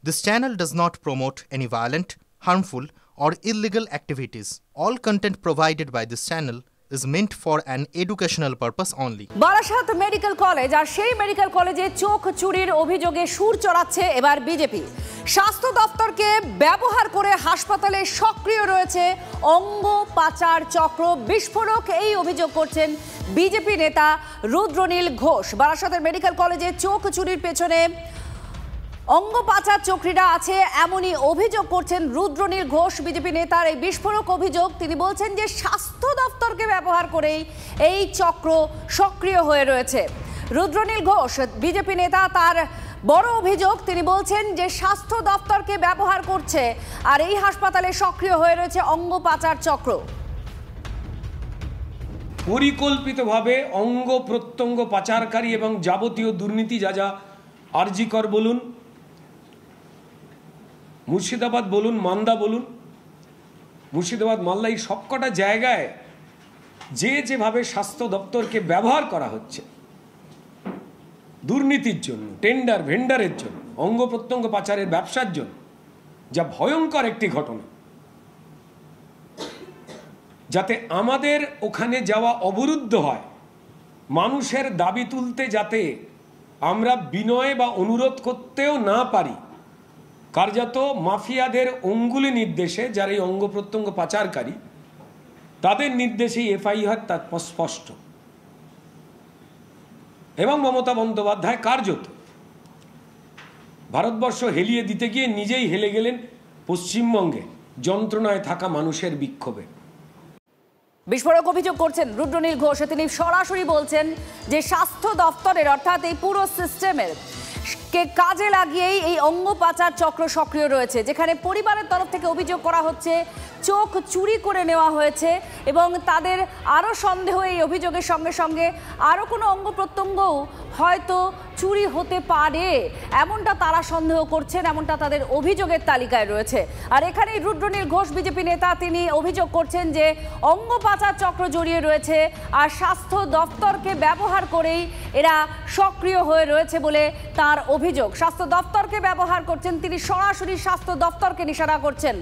This channel does not promote any violent, harmful, or illegal activities. All content provided by this channel is meant for an educational purpose only. Barasat medical college আর সেই medical কলেজে চোখ চুরির অভিযোগে সুর চড়াচ্ছে এবার BJP. স্বাস্থ্য দপ্তরকে ব্যবহার করে হাসপাতালে সক্রিয় রয়েছে অঙ্গ পাচার চক্র। বিস্ফোরক এই অভিযোগ করছেন বিজেপি নেতা রুদ্রনীল ঘোষ। বারাসাতের মেডিকেল কলেজে চোখ চুরির পেছনে অঙ্গ পাচার চক্রীরা আছে এমনই অভিযোগ করছেন রুদ্রনীল ঘোষ। বিজেপি নেতার এই বিস্ফোরক অভিযোগ, তিনি বলছেন যে স্বাস্থ্য দপ্তরকে ব্যবহার করেই এই চক্র সক্রিয় হয়ে রয়েছে। রুদ্রনীল ঘোষ বিজেপি নেতা, তার বড় অভিযোগ, তিনি বলছেন যে স্বাস্থ্য দপ্তরকে ব্যবহার করছে আর এই হাসপাতালে সক্রিয় হয়ে রয়েছে অঙ্গ পাচার চক্র। পরিকল্পিতভাবে অঙ্গ প্রত্যঙ্গ পাচারকারী এবং যাবতীয় দুর্নীতি যা আরজি কর বলুন, মুর্শিদাবাদ বলুন, মালদা বলুন, মুর্শিদাবাদ মালদা এই সবকটা জায়গায় যেভাবে স্বাস্থ্য দপ্তরকে ব্যবহার করা হচ্ছে দুর্নীতির জন্য, টেন্ডার ভেন্ডারের জন্য, অঙ্গ প্রত্যঙ্গ পাচারের ব্যবসার জন্য, যা ভয়ঙ্কর একটি ঘটনা। যাতে আমাদের ওখানে যাওয়া অবরুদ্ধ হয়, মানুষের দাবি তুলতে যাতে আমরা বিনয় বা অনুরোধ করতেও না পারি, কার্যত মাফিয়াদের অঙ্গুলি নির্দেশে যারা এই অঙ্গ প্রত্যঙ্গ পাচারকারী তাদের নির্দেশেই এফআইআর তা স্পষ্ট। এবং মমতা বন্দ্যোপাধ্যায় কার্যত ভারতবর্ষ হেলিয়ে দিতে গিয়ে নিজেই হেলে গেলেন পশ্চিমবঙ্গে যন্ত্রণায় থাকা মানুষের বিক্ষোভে। বিস্ফোরক অভিযোগ করছেন রুদ্রনীল ঘোষ। তিনি সরাসরি বলছেন যে স্বাস্থ্য দপ্তরের অর্থাৎ এই পুরো সিস্টেমের কে কাজে লাগিয়েই এই অঙ্গ পাচার চক্র সক্রিয় রয়েছে, যেখানে পরিবারের তরফ থেকে অভিযোগ করা হচ্ছে চোখ চুরি করে নেওয়া হয়েছে এবং তাদের আরও সন্দেহ এই অভিযোগের সঙ্গে সঙ্গে আরও কোনো অঙ্গ প্রত্যঙ্গও হয়তো চুরি হতে পারে, এমনটা তারা সন্দেহ করছেন, এমনটা তাদের অভিযোগের তালিকায় রয়েছে। আর এখানেই রুদ্রনীল ঘোষ বিজেপি নেতা, তিনি অভিযোগ করছেন যে অঙ্গ পাচার চক্র জড়িয়ে রয়েছে আর স্বাস্থ্য দপ্তরকে ব্যবহার করেই এরা সক্রিয় হয়ে রয়েছে বলে তার অভিযোগ। স্বাস্থ্য দপ্তরকে ব্যবহার করছেন, তিনি সরাসরি স্বাস্থ্য দপ্তরকে নিশানা করছেন।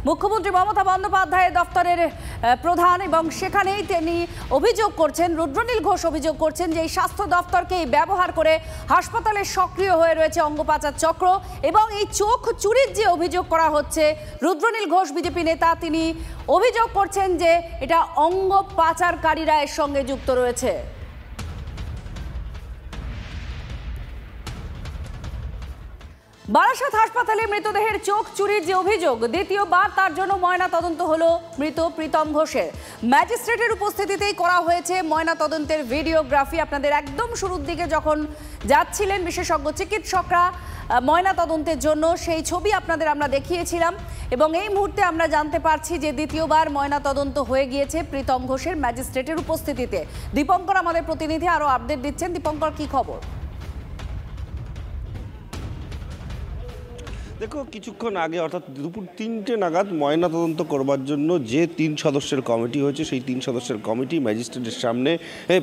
মুখ্যমন্ত্রী মমতা বন্দ্যোপাধ্যায়ের দপ্তরের প্রধান এবং সেখানেই তিনি অভিযোগ করছেন, রুদ্রনীল ঘোষ অভিযোগ করছেন যে এই স্বাস্থ্য দপ্তরকেই ব্যবহার করে হাসপাতালে সক্রিয় হয়ে রয়েছে অঙ্গ পাচার চক্র। এবং এই চোখ চুরির যে অভিযোগ করা হচ্ছে, রুদ্রনীল ঘোষ বিজেপি নেতা তিনি অভিযোগ করছেন যে এটা অঙ্গ পাচারকারীরা এর সঙ্গে যুক্ত রয়েছে। বারাসাত হাসপাতালে মৃতদেহের চোখ চুরির যে অভিযোগ, দ্বিতীয়বার তার জন্য ময়না তদন্ত হলো মৃত প্রীতম ঘোষের। ম্যাজিস্ট্রেটের উপস্থিতিতেই করা হয়েছে ময়না তদন্তের ভিডিওগ্রাফি। আপনাদের একদম শুরুর দিকে যখন যাচ্ছিলেন বিশেষজ্ঞ চিকিৎসকরা ময়না তদন্তের জন্য, সেই ছবি আপনাদের আমরা দেখিয়েছিলাম এবং এই মুহূর্তে আমরা জানতে পারছি যে দ্বিতীয়বার ময়না তদন্ত হয়ে গিয়েছে প্রীতম ঘোষের ম্যাজিস্ট্রেটের উপস্থিতিতে। দীপঙ্কর আমাদের প্রতিনিধি আরও আপডেট দিচ্ছেন। দীপঙ্কর, কি খবর? দেখো, কিছুক্ষণ আগে অর্থাৎ দুপুর 3টে নাগাদ ময়না তদন্ত করবার জন্য যে 3 সদস্যের কমিটি হয়েছে, সেই 3 সদস্যের কমিটি ম্যাজিস্ট্রেটের সামনে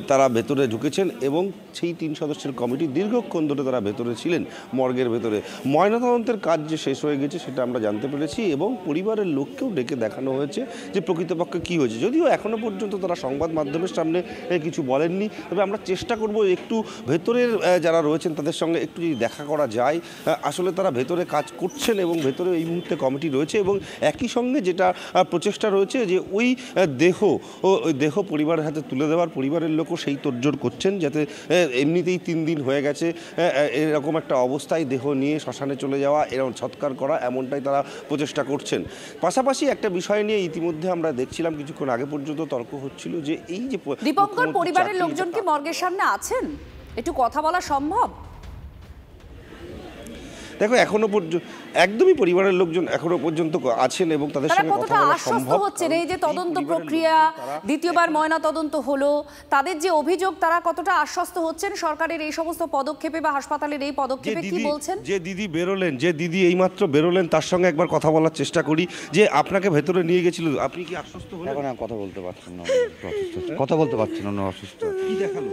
তারা ভেতরে ঢুকেছেন এবং সেই 3 সদস্যের কমিটি দীর্ঘক্ষণ ধরে তারা ভেতরে ছিলেন, মর্গের ভেতরে। ময়না তদন্তের কাজ যে শেষ হয়ে গেছে সেটা আমরা জানতে পেরেছি এবং পরিবারের লোককেও ডেকে দেখানো হয়েছে যে প্রকৃতপক্ষে কী হয়েছে। যদিও এখনও পর্যন্ত তারা সংবাদ মাধ্যমের সামনে কিছু বলেননি, তবে আমরা চেষ্টা করব একটু ভেতরের যারা রয়েছেন তাদের সঙ্গে একটু যদি দেখা করা যায়। আসলে তারা ভেতরে কাজ করছেন এবং ভেতরে এই মুহূর্তে কমিটি রয়েছে এবং একই সঙ্গে যেটা প্রচেষ্টা রয়েছে যে ওই দেহ পরিবারের হাতে তুলে দেওয়ার, পরিবারের লোকও সেই তোড়জোড় করছেন যাতে এমনিতেই 3 দিন হয়ে গেছে, এরকম একটা অবস্থায় দেহ নিয়ে শ্মশানে চলে যাওয়া, এরকম সৎকার করা, এমনটাই তারা প্রচেষ্টা করছেন। পাশাপাশি একটা বিষয় নিয়ে ইতিমধ্যে আমরা দেখছিলাম কিছুক্ষণ আগে পর্যন্ত তর্ক হচ্ছিল যে এই যে দীপঙ্কর, পরিবারের লোকজন কি মর্গের সামনে আছেন? একটু কথা বলা সম্ভব? দেখো, এখনো পর্যন্ত একদমই পরিবারের লোকজন এখনো পর্যন্ত আছেন এবং তাদের সঙ্গে কথা বলা সম্ভব হচ্ছে। এই যে তদন্ত প্রক্রিয়া, দ্বিতীয়বার ময়না তদন্ত হলো, তাদের যে অভিযোগ, তারা কতটা আশ্বস্ত হচ্ছেন সরকারের এই সমস্ত পদক্ষেপে বা হাসপাতালের এই পদক্ষেপে? কি বলছেন? যে দিদি এইমাত্র বেরোলেন, তার সঙ্গে একবার কথা বলার চেষ্টা করি। যে আপনাকে ভেতরে নিয়ে গেছিল, আপনি কি আশ্বস্ত হলেন? এখন কথা বলতে পারছেন না, কথা বলতে পারছেন না, অসুস্থ। কি দেখালো?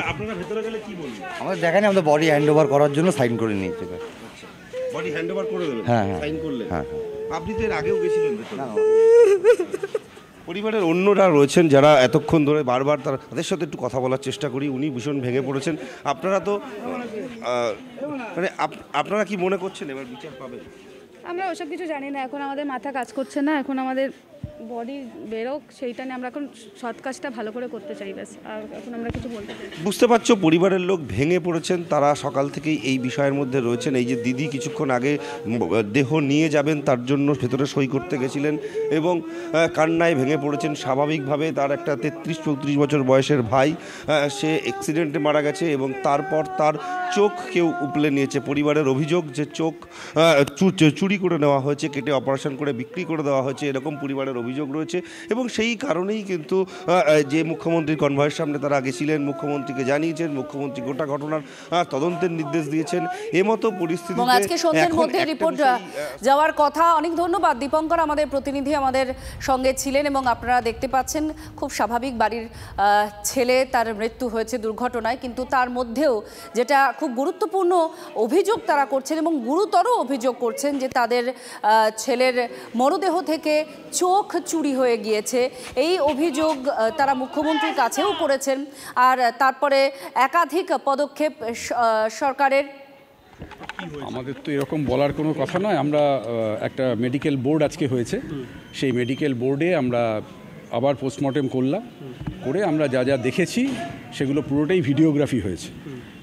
আপনারা ভেতরে গেলে কি বলবেন? আমাদের দেখায়নি, আমাদের বডি হ্যান্ড ওভার করার জন্য সাইন করে নিয়েছে। বডি হ্যান্ড ওভার করে দেবেন? হ্যাঁ, সাইন করলে? হ্যাঁ। আপনি তো এর আগেও গেছিলেন ভেতরে? পরিবারের অন্যরা রয়েছেন যারা এতক্ষণ ধরে বারবার তাদের সাথে একটু কথা বলার চেষ্টা করি। উনি ভীষণ ভেঙে পড়েছেন। আপনারা তো মানে আপনারা কি মনে করছেন এবার বিচার পাবেন? আমরা ওসব কিছু জানি না, এখন আমাদের মাথা কাজ করছে না, এখন আমাদের বডি বেরোক সেইটা নিয়ে আমরা এখন সৎ কাজটা ভালো করে করতে চাই, ব্যাস। আর এখন আমরা কিছু বলতে চাই। বুঝতে পারছো পরিবারের লোক ভেঙে পড়েছেন, তারা সকাল থেকেই এই বিষয়ের মধ্যে রয়েছেন। এই যে দিদি কিছুক্ষণ আগে দেহ নিয়ে যাবেন তার জন্য ভেতরে সই করতে গেছিলেন এবং কান্নায় ভেঙে পড়েছেন। স্বাভাবিকভাবে তার একটা 33-34 বছর বয়সের ভাই, সে অ্যাক্সিডেন্টে মারা গেছে এবং তারপর তার চোখ কেউ উপলে নিয়েছে। পরিবারের অভিযোগ যে চোখ চুরি করে নেওয়া হয়েছে, কেটে অপারেশন করে বিক্রি করে দেওয়া হয়েছে, এরকম পরিবারের অভিযোগ রয়েছে। এবং সেই কারণেই কিন্তু যে মুখ্যমন্ত্রীর কনভয়ের সামনে তারা গেছিলেন, মুখ্যমন্ত্রীকে জানিয়েছেন, মুখ্যমন্ত্রী গোটা ঘটনার তদন্তের নির্দেশ দিয়েছেন। এমতো পরিস্থিতিতে এবং আজকে সন্ধ্যের মধ্যে রিপোর্ট যাওয়ার কথা। অনেক ধন্যবাদ দীপঙ্কর, আমাদের প্রতিনিধি আমাদের সঙ্গে ছিলেন। এবং আপনারা দেখতে পাচ্ছেন খুব স্বাভাবিক, বাড়ির ছেলে তার মৃত্যু হয়েছে দুর্ঘটনায়, কিন্তু তার মধ্যেও যেটা খুব গুরুত্বপূর্ণ অভিযোগ তারা করছেন এবং গুরুতর অভিযোগ করছেন যে তাদের ছেলের মরদেহ থেকে চোখ চুরি হয়ে গিয়েছে। এই অভিযোগ তারা মুখ্যমন্ত্রীর কাছেও করেছেন। আর তারপরে একাধিক পদক্ষেপ সরকারের। আমাদের তো এরকম বলার কোনো কথা নয়। আমরা একটা মেডিকেল বোর্ড আজকে হয়েছে, সেই মেডিকেল বোর্ডে আমরা আবার পোস্টমর্টেম করলাম, করে আমরা যা যা দেখেছি সেগুলো পুরোটাই ভিডিওগ্রাফি হয়েছে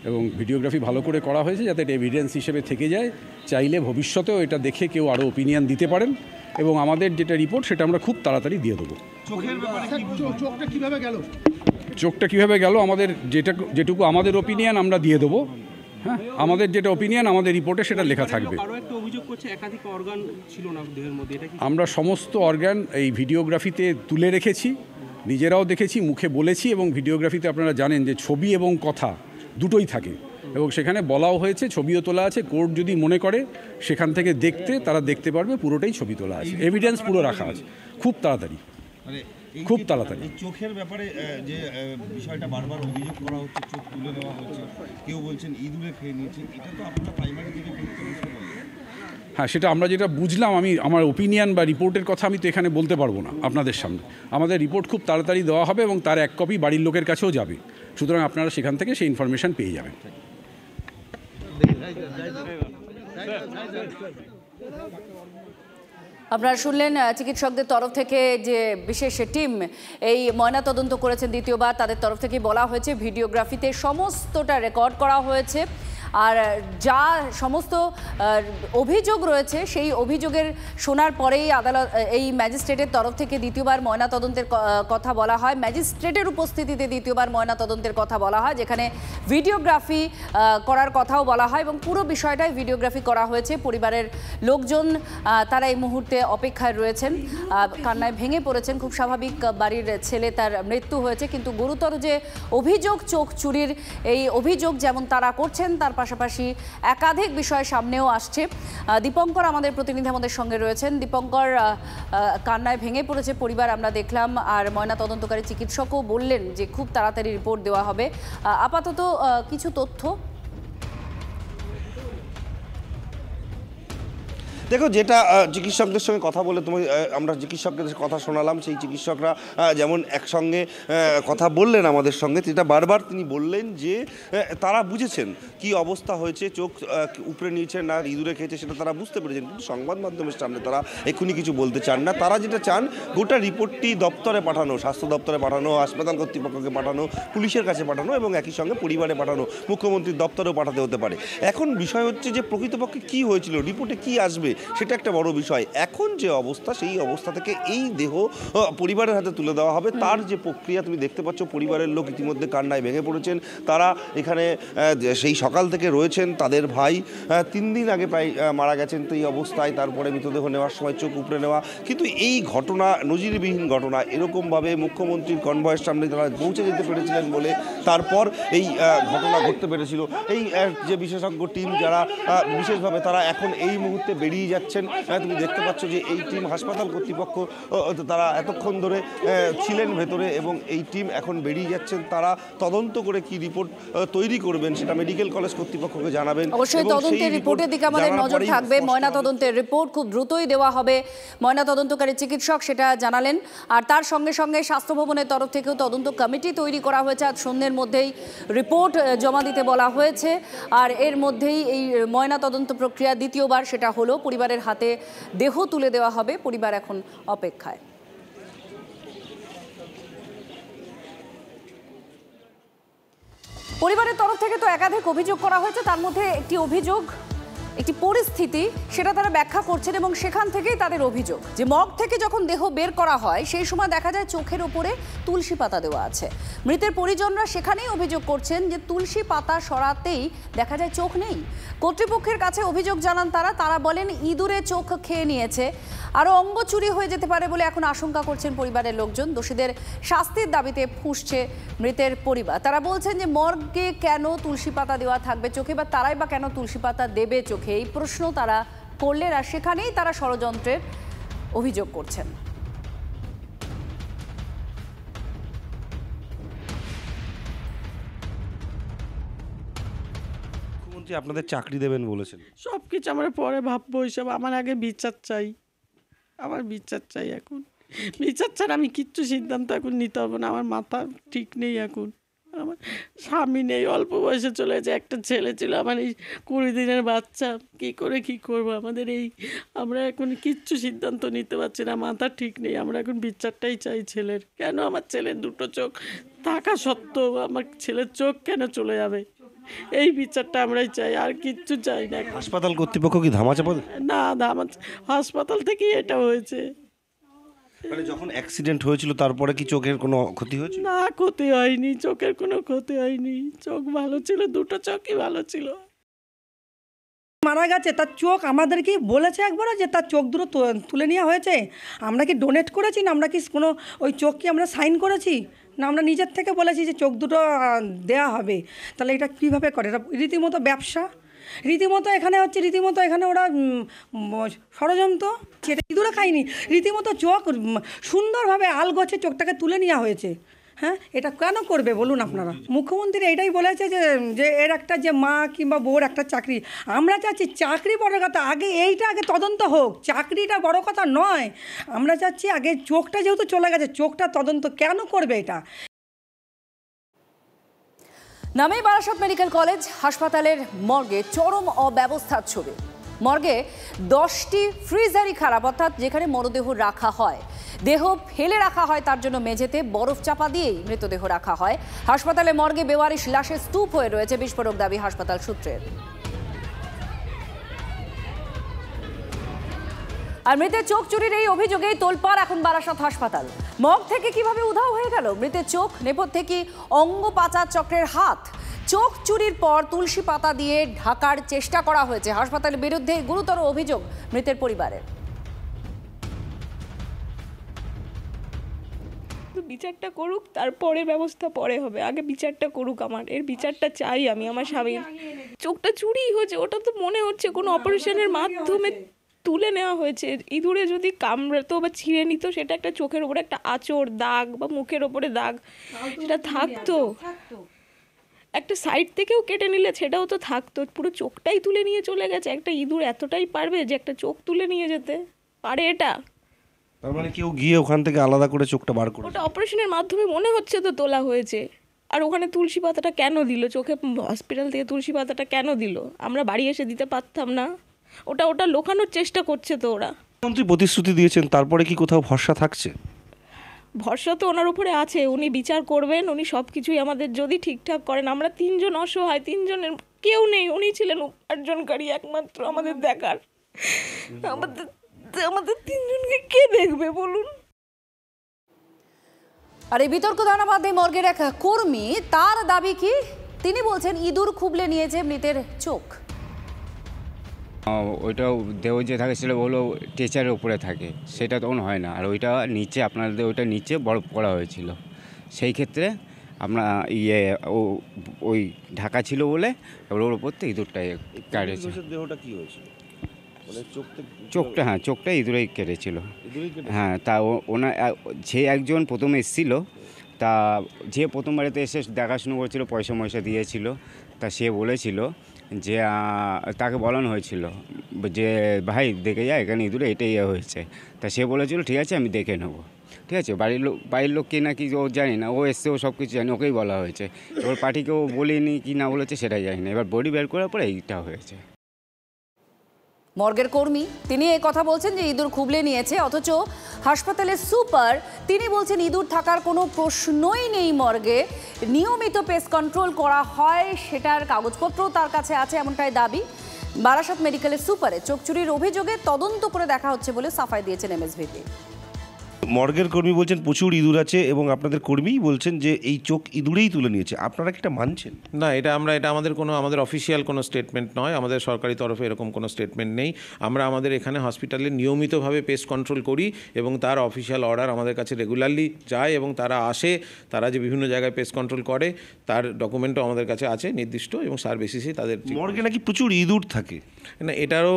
এবং ভিডিওগ্রাফি ভালো করে করা হয়েছে যাতে এটা এভিডেন্স হিসেবে থেকে যায়। চাইলে ভবিষ্যতেও এটা দেখে কেউ আরও ওপিনিয়ন দিতে পারেন এবং আমাদের যেটা রিপোর্ট সেটা আমরা খুব তাড়াতাড়ি দিয়ে দেবো। চোখটা কীভাবে গেল আমাদের যেটুকু আমাদের ওপিনিয়ন আমরা দিয়ে দেবো। হ্যাঁ, আমাদের যেটা ওপিনিয়ন আমাদের রিপোর্টে সেটা লেখা থাকবে। আমরা সমস্ত অর্গান এই ভিডিওগ্রাফিতে তুলে রেখেছি, নিজেরাও দেখেছি, মুখে বলেছি এবং ভিডিওগ্রাফিতে আপনারা জানেন যে ছবি এবং কথা দুটোই থাকে এবং সেখানে বলাও হয়েছে, ছবিও তোলা আছে। কোর্ট যদি মনে করে সেখান থেকে দেখতে, তারা দেখতে পারবে, পুরোটাই ছবি তোলা আছে, এভিডেন্স পুরো রাখা আছে। খুব তাড়াতাড়ি, খুব তাড়াতাড়ি। চোখের ব্যাপারে যে বিষয়টা বারবার অভিযোগ করা হচ্ছে, চোখ তুলে নেওয়া হচ্ছে, কেউ বলছেন ইঁদুরে খেয়ে নিয়েছে, এটা তো আপনারা প্রাইমারি থেকে বুঝতে পারবেন। হ্যাঁ, সেটা আমরা যেটা বুঝলাম, আমার ওপিনিয়ন বা রিপোর্টের কথা আমি তো এখানে বলতে পারবো না আপনাদের সামনে। আমাদের রিপোর্ট খুব তাড়াতাড়ি দেওয়া হবে এবং তার এক কপি বাড়ির লোকের কাছেও যাবে, সুতরাং আপনারা সেখান থেকে সেই ইনফরমেশন পেয়ে যাবেন। আপনারা শুনলেন চিকিৎসকদের তরফ থেকে যে বিশেষ টিম এই ময়নাতদন্ত করেছেন দ্বিতীয়বার, তাদের তরফ থেকে বলা হয়েছে ভিডিওগ্রাফিতে সমস্তটা রেকর্ড করা হয়েছে। আর যা সমস্ত অভিযোগ রয়েছে সেই অভিযোগের শোনার পরেই আদালত, এই ম্যাজিস্ট্রেটের তরফ থেকে দ্বিতীয়বার ময়নাতদন্তের কথা বলা হয়। ম্যাজিস্ট্রেটের উপস্থিতিতে দ্বিতীয়বার ময়নাতদন্তের কথা বলা হয়, যেখানে ভিডিওগ্রাফি করার কথাও বলা হয় এবং পুরো বিষয়টাই ভিডিওগ্রাফি করা হয়েছে। পরিবারের লোকজন তারা এই মুহূর্তে অপেক্ষায় রয়েছেন, কান্নায় ভেঙে পড়েছেন। খুব স্বাভাবিক, বাড়ির ছেলে তার মৃত্যু হয়েছে, কিন্তু গুরুতর যে অভিযোগ চোখ চুরির, এই অভিযোগ যেমন তারা করছেন তার পাশাপাশি একাধিক বিষয় সামনেও আসছে। দীপঙ্কর আমাদের প্রতিনিধি আমাদের সঙ্গে রয়েছেন। দীপঙ্কর, কান্নায় ভেঙে পড়েছে পরিবার আমরা দেখলাম, আর ময়নাতদন্তকারী চিকিৎসকও বললেন যে খুব তাড়াতাড়ি রিপোর্ট দেওয়া হবে। আপাতত কিছু তথ্য। দেখো, যেটা চিকিৎসকদের সঙ্গে কথা বলে আমরা চিকিৎসকদের কথা শোনালাম, সেই চিকিৎসকরা যেমন একসঙ্গে কথা বললেন আমাদের সঙ্গে, যেটা বারবার তিনি বললেন যে তারা বুঝেছেন কি অবস্থা হয়েছে, চোখ উপরে নিয়েছে না ইঁদুরে খেয়েছে সেটা তারা বুঝতে পেরেছেন, কিন্তু সংবাদ মাধ্যমের সামনে তারা এক্ষুনি কিছু বলতে চান না। তারা যেটা চান গোটা রিপোর্টটি দপ্তরে পাঠানো, স্বাস্থ্য দপ্তরে পাঠানো, হাসপাতাল কর্তৃপক্ষকে পাঠানো, পুলিশের কাছে পাঠানো এবং একই সঙ্গে পরিবারে পাঠানো, মুখ্যমন্ত্রীর দপ্তরেও পাঠাতে হতে পারে। এখন বিষয় হচ্ছে যে প্রকৃতপক্ষে কী হয়েছিল, রিপোর্টে কী আসবে সেটা একটা বড় বিষয়। এখন যে অবস্থা, সেই অবস্থা থেকে এই দেহ পরিবারের হাতে তুলে দেওয়া হবে, তার যে প্রক্রিয়া তুমি দেখতে পাচ্ছ। পরিবারের লোক ইতিমধ্যে কান্নায় ভেঙে পড়েছেন। তারা এখানে সেই সকাল থেকে রয়েছেন। তাদের ভাই 3 দিন আগে প্রায় মারা গেছেন, তো এই অবস্থায় তারপরে মৃতদেহ নেওয়ার সময় চোখ উপড়ে নেওয়া। কিন্তু এই ঘটনা নজিরবিহীন ঘটনা, এরকমভাবে মুখ্যমন্ত্রীর কনভয়ের সামনে তারা পৌঁছে যেতে পেরেছিলেন বলে তারপর এই ঘটনা ঘটতে পেরেছিল। এই যে বিশেষজ্ঞ টিম যারা বিশেষভাবে তারা এখন এই মুহূর্তে বেরিয়ে বেরিয়ে যাচ্ছেন। তুমি দেখতে পাচ্ছ যে এই টিম হাসপাতাল কর্তৃপক্ষ তারা এতক্ষণ ধরে ছিলেন ভেতরে এবং এই টিম এখন বেরিয়ে যাচ্ছেন। তারা তদন্ত করে কি রিপোর্ট তৈরি করবেন সেটা মেডিকেল কলেজ কর্তৃপক্ষকে জানাবেন। অবশ্যই তদন্তের রিপোর্টের দিকে আমাদের নজর থাকবে। ময়না তদন্তের রিপোর্ট খুব দ্রুতই দেওয়া হবে, ময়না তদন্তকারী চিকিৎসক সেটা জানালেন। আর তার সঙ্গে সঙ্গে স্বাস্থ্য ভবনের তরফ থেকেও তদন্ত কমিটি তৈরি করা হয়েছে। আজ সন্ধ্যের মধ্যেই রিপোর্ট জমা দিতে বলা হয়েছে। আর এর মধ্যেই এই ময়না তদন্ত প্রক্রিয়া দ্বিতীয়বার সেটা হলো, পরিবারের হাতে দেহ তুলে দেওয়া হবে। পরিবার এখন অপেক্ষায়। পরিবারের তরফ থেকে তো একাধিক অভিযোগ করা হয়েছে, তার মধ্যে একটি অভিযোগ, একটি পরিস্থিতি সেটা তারা ব্যাখ্যা করছেন এবং সেখান থেকেই তাদের অভিযোগ যে মগ থেকে যখন দেহ বের করা হয় সেই সময় দেখা যায় চোখের ওপরে তুলসী পাতা দেওয়া আছে। মৃতের পরিজনরা সেখানেই অভিযোগ করছেন যে তুলসী পাতা সরাতেই দেখা যায় চোখ নেই। কর্তৃপক্ষের কাছে অভিযোগ জানান তারা বলেন ইঁদুরে চোখ খেয়ে নিয়েছে, আরও অঙ্গ চুরি হয়ে যেতে পারে বলে এখন আশঙ্কা করছেন পরিবারের লোকজন। দোষীদের শাস্তির দাবিতে ফুঁসছে মৃতের পরিবার। তারা বলছেন যে মর্গে কেন তুলসী পাতা দেওয়া থাকবে চোখে, বা তারাই বা কেন তুলসী পাতা দেবে চোখে, এই প্রশ্ন তারা করলেন। আর সেখানেই তারা ষড়যন্ত্রের অভিযোগ করছেন। মুখ্যমন্ত্রী আপনাদের চাকরি দেবেন বলেছেন। সব কিছু আমরা পরে ভাববো, হিসাব আমার আগে বিচার চাই, আমার বিচার চাই। এখন বিচার ছাড়া আমি কিচ্ছু সিদ্ধান্ত এখন নিতে হবে না। আমার মাথা ঠিক নেই, এখন আমার স্বামী নেই, অল্প বয়সে চলে যায়, একটা ছেলে ছিল আমার, এই 20 দিনের বাচ্চা, কি করে কি করবো আমাদের এই, আমরা এখন কিচ্ছু সিদ্ধান্ত নিতে পারছি না, মাথা ঠিক নেই। আমরা এখন বিচারটাই চাই ছেলের। কেন আমার ছেলের দুটো চোখ থাকা সত্ত্বেও আমার ছেলের চোখ কেন চলে যাবে, এই বিচারটা আমরাই চাই, আর কিচ্ছু চাই না। হাসপাতাল কর্তৃপক্ষ কি ধামাচাপা? না, হাসপাতাল থেকেই এটা হয়েছে। মানে যখন অ্যাক্সিডেন্ট হয়েছিল তারপরে কি চোখের কোনো ক্ষতি হয়েছিল? না, ক্ষতি হয়নি, চোখের কোনো ক্ষতি হয়নি, চোখ ভালো ছিল, দুটো চোখই ভালো ছিল। মারা গেছে তার চোখ আমাদেরকে বলেছে একবারও যে তার চোখ দুটো তুলে নেওয়া হয়েছে। আমরা কি ডোনেট করেছি না আমরা কি কোনো ওই চোখ কি আমরা সাইন করেছি না আমরা নিজের থেকে বলেছি যে চোখ দুটো দেয়া হবে? তাহলে এটা কীভাবে করে? এটা রীতিমতো ব্যবসা, রীতিমতো এখানে হচ্ছে, রীতিমতো এখানে ওরা ষড়যন্ত্র। সেটা ইঁদুরে খায়নি, রীতিমতো চোখ সুন্দরভাবে আলগোছে চোখটাকে তুলে নেওয়া হয়েছে। হ্যাঁ, এটা কেন করবে বলুন আপনারা? মুখ্যমন্ত্রী এটাই বলেছে যে এর একটা যে মা কিংবা বউর একটা চাকরি। আমরা চাচ্ছি চাকরি বড় কথা, আগে এইটা আগে তদন্ত হোক, চাকরিটা বড় কথা নয়। আমরা চাচ্ছি আগে চোখটা যেহেতু চলে গেছে, চোখটা তদন্ত কেন করবে এটা? নামেই বারাসত মেডিকেল কলেজ হাসপাতালের মর্গে চরম অব্যবস্থার ছবি। মর্গে 10টি ফ্রিজারই খারাপ, অর্থাৎ যেখানে মরদেহ রাখা হয়, দেহ ফেলে রাখা হয় তার জন্য মেঝেতে বরফ চাপা দিয়েই মৃতদেহ রাখা হয়। হাসপাতালে মর্গে বেওয়ারিশ লাশে স্তূপ হয়ে রয়েছে, বিস্ফোরক দাবি হাসপাতাল সূত্রের। আর মৃতের চোখ চুরির এই অভিযোগেই তোলপাড় এখন বারাসত হাসপাতাল। মগ থেকে কিভাবে উধাও হয়ে গেল মৃতের চোখ? নেপথ্যে কি অঙ্গ পাচার চক্রের হাত? চোখ চুরির পর তুলসী পাতা দিয়ে ঢাকার চেষ্টা করা হয়েছে। হাসপাতালের বিরুদ্ধে গুরুতর অভিযোগ মৃতের পরিবারের। বিচারটা করুক, তারপরে ব্যবস্থা পরে হবে, আগে বিচারটা করুক। আমার এর বিচারটা চাই আমি। আমার স্বামীর চোখটা চুরি হয়েছে, ওটা তো মনে হচ্ছে কোনো অপারেশনের মাধ্যমে তুলে নেওয়া হয়েছে। ইঁদুরে যদি কামড়াতো বা ছিঁড়ে নিত, সেটা একটা চোখের ওপরে একটা আঁচড় দাগ বা মুখের ওপরে দাগ সেটা থাকতো, একটা সাইড থেকেও কেটে নিলে সেটাও তো থাকতো। পুরো চোখটাই তুলে নিয়ে চলে গেছে। একটা ইঁদুর এতটাই পারবে যে একটা চোখ তুলে নিয়ে যেতে পারে? এটা তার মানে কেউ গিয়ে ওখান থেকে আলাদা করে চোখটা বার করে, ওটা অপারেশনের মাধ্যমে মনে হচ্ছে তো তোলা হয়েছে। আর ওখানে তুলসী পাতাটা কেন দিল চোখে? হসপিটাল থেকে তুলসী পাতাটা কেন দিল? আমরা বাড়ি এসে দিতে পারতাম না? ওটা লোকানোর চেষ্টা করছে তো ওরা। মন্ত্রী প্রতিশ্রুতি দিয়েছেন, তারপরে কি কোথাও ভরসা থাকছে? ভরসা তো ওনার উপরে আছে, উনি বিচার করবেন, উনি সব কিছুই আমাদের যদি ঠিকঠাক করেন। আমরা 3 জন অসহায়, 3 জনের কেউ নেই, উনি ছিলেন উপার্জনকারী একমাত্র আমাদের দেখার। আমাদের 3 জনকে কে দেখবে বলুন? আর এই বিতর্ক দানাবাদে মর্গের এক কর্মী, তার দাবি কি? তিনি বলছেন ইঁদুর খুবলে নিয়েছে মৃতের চোখ। ওইটা দেহ যে থাকে সেটা হলো টেচারের উপরে থাকে, সেটা তখন হয় না। আর ওইটা নিচে, আপনাদের ওইটা নিচে বরফ করা হয়েছিল, সেই ক্ষেত্রে আমরা ওই ঢাকা ছিল বলে ওর ওপর থেকে ইঁদুরটা কাটেছে। দেহটা কি হয়েছে? চোখটা ইঁদুরেই কেটেছিল। হ্যাঁ, তা যে একজন প্রথমে এসেছিল, তা যে প্রথম বাড়িতে এসে দেখাশুনো করেছিল, পয়সা ময়সা দিয়েছিল, তা সে বলেছিল যে তাকে বলানো হয়েছিল যে ভাই দেখে যা, এখানে ইঁদুরে এটাই হয়েছে। তা সে বলেছিল ঠিক আছে আমি দেখে নেবো। ঠিক আছে, বাড়ির লোক কে নাকি ও জানি না, ও এসছে, ও সব কিছু জানি, ওকেই বলা হয়েছে। এবার পার্টিকেও বলিনি কি না বলেছে সেটাই জানি না। এবার বডি বের করার পরে এইটা হয়েছে। মর্গের কর্মী তিনি এই কথা বলছেন যে ইঁদুর খুবলে নিয়েছে, অথচ হাসপাতালের সুপার তিনি বলছেন ইঁদুর থাকার কোনো প্রশ্নই নেই মর্গে, নিয়মিত পেস্ট কন্ট্রোল করা হয়, সেটার কাগজপত্রও তার কাছে আছে, এমনটাই দাবি। বারাসাত মেডিকেলের সুপারে চোখ চুরির অভিযোগে তদন্ত করে দেখা হচ্ছে বলে সাফাই দিয়েছেন এমএসভিপি। মর্গের কর্মী বলছেন প্রচুর ইঁদুর আছে এবং আপনাদের কর্মীই বলছেন যে এই চোখ ইঁদুরেই তুলে নিয়েছে। আপনারা কি এটা মানছেন? না, এটা আমাদের অফিসিয়াল কোনো স্টেটমেন্ট নয়, আমাদের সরকারি তরফে এরকম কোনো স্টেটমেন্ট নেই। আমরা আমাদের এখানে হসপিটালে নিয়মিতভাবে পেস্ট কন্ট্রোল করি এবং তার অফিসিয়াল অর্ডার আমাদের কাছে রেগুলারলি যায় এবং তারা আসে, তারা যে বিভিন্ন জায়গায় পেস্ট কন্ট্রোল করে তার ডকুমেন্টও আমাদের কাছে আছে নির্দিষ্ট, এবং সার বেসিসে তাদের। মর্গে নাকি প্রচুর ইঁদুর থাকে। না, এটারও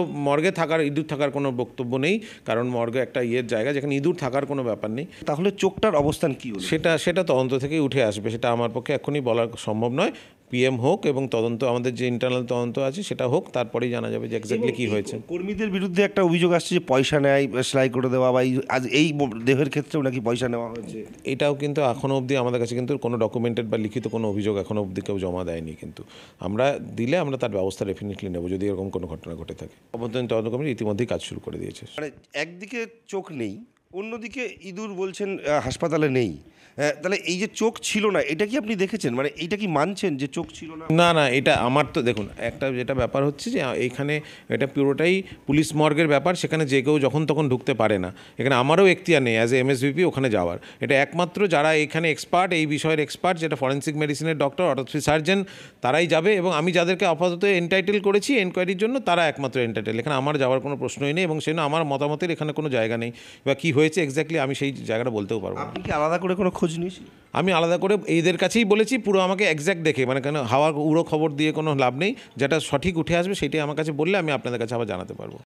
ইঁদুর থাকার কোনো বক্তব্য নেই, কারণ মর্গে একটা জায়গা যেখানে ইঁদুর থাকার কোনো ব্যাপার নেই। তাহলে চোখটার অবস্থান কি হলো? সেটা তদন্ত থেকেই উঠে আসবে, সেটা আমার পক্ষে এখনই বলা সম্ভব নয়। পিএম হোক এবং তদন্ত, আমাদের যে ইন্টারনাল তদন্ত আছে সেটা হোক, তারপরেই জানা যাবে যে এক্স্যাক্টলি কী হয়েছে। কর্মীদের বিরুদ্ধে একটা অভিযোগ আসছে যে পয়সা নেয়, সেলাই করে দেওয়া, বা আজ এই দেহের ক্ষেত্রেও নাকি পয়সা নেওয়া হয়েছে। এটাও কিন্তু এখনও অবধি আমাদের কাছে কিন্তু কোনো ডকুমেন্টেড বা লিখিত কোনো অভিযোগ এখনও অবধি কেউ জমা দেয়নি, কিন্তু আমরা দিলে আমরা তার ব্যবস্থা ডেফিনেটলি নেব যদি এরকম কোনো ঘটনা ঘটে থাকে। অভ্যন্তরীণ তদন্ত কমিটি ইতিমধ্যেই কাজ শুরু করে দিয়েছে। মানে একদিকে চোখ নেই, অন্যদিকে ইঁদুর বলছেন হাসপাতালে নেই, তাহলে এই যে চোখ ছিল না এটা কি আপনি দেখেছেন? মানে এইটা কি মানছেন যে চোখ ছিল না? না, এটা আমার তো দেখুন একটা যেটা ব্যাপার হচ্ছে যে এইখানে এটা পুরোটাই পুলিশ মর্গের ব্যাপার, সেখানে যে কেউ যখন তখন ঢুকতে পারে না। এখানে আমারও এখতিয়ার নেই অ্যাজ এ এমএসভিপি ওখানে যাওয়ার। এটা একমাত্র যারা এখানে এক্সপার্ট, এই বিষয়ের এক্সপার্ট, যেটা ফরেন্সিক মেডিসিনের ডক্টর, অটোপসি সার্জন, তারাই যাবে, এবং আমি যাদেরকে আপাতত এনটাইটেল করেছি এনকোয়ারির জন্য তারা একমাত্র এনটাইটেল। এখানে আমার যাওয়ার কোনো প্রশ্নই নেই, এবং সেজন্য আমার মতামতের এখানে কোনো জায়গা নেই, বা কী হয়েছে এক্স্যাক্টলি আমি সেই জায়গাটা বলতেও পারবো। আপনি কি আলাদা করে কোনো খোঁজ নিয়েছি? আমি আলাদা করে এইদের কাছেই বলেছি, পুরো আমাকে এক্স্যাক্ট দেখে, মানে কেন হাওয়া উড়ো খবর দিয়ে কোনো লাভ নেই, যেটা সঠিক উঠে আসবে সেটাই আমার কাছে বললে আমি আপনাদের কাছে আবার জানাতে পারবো।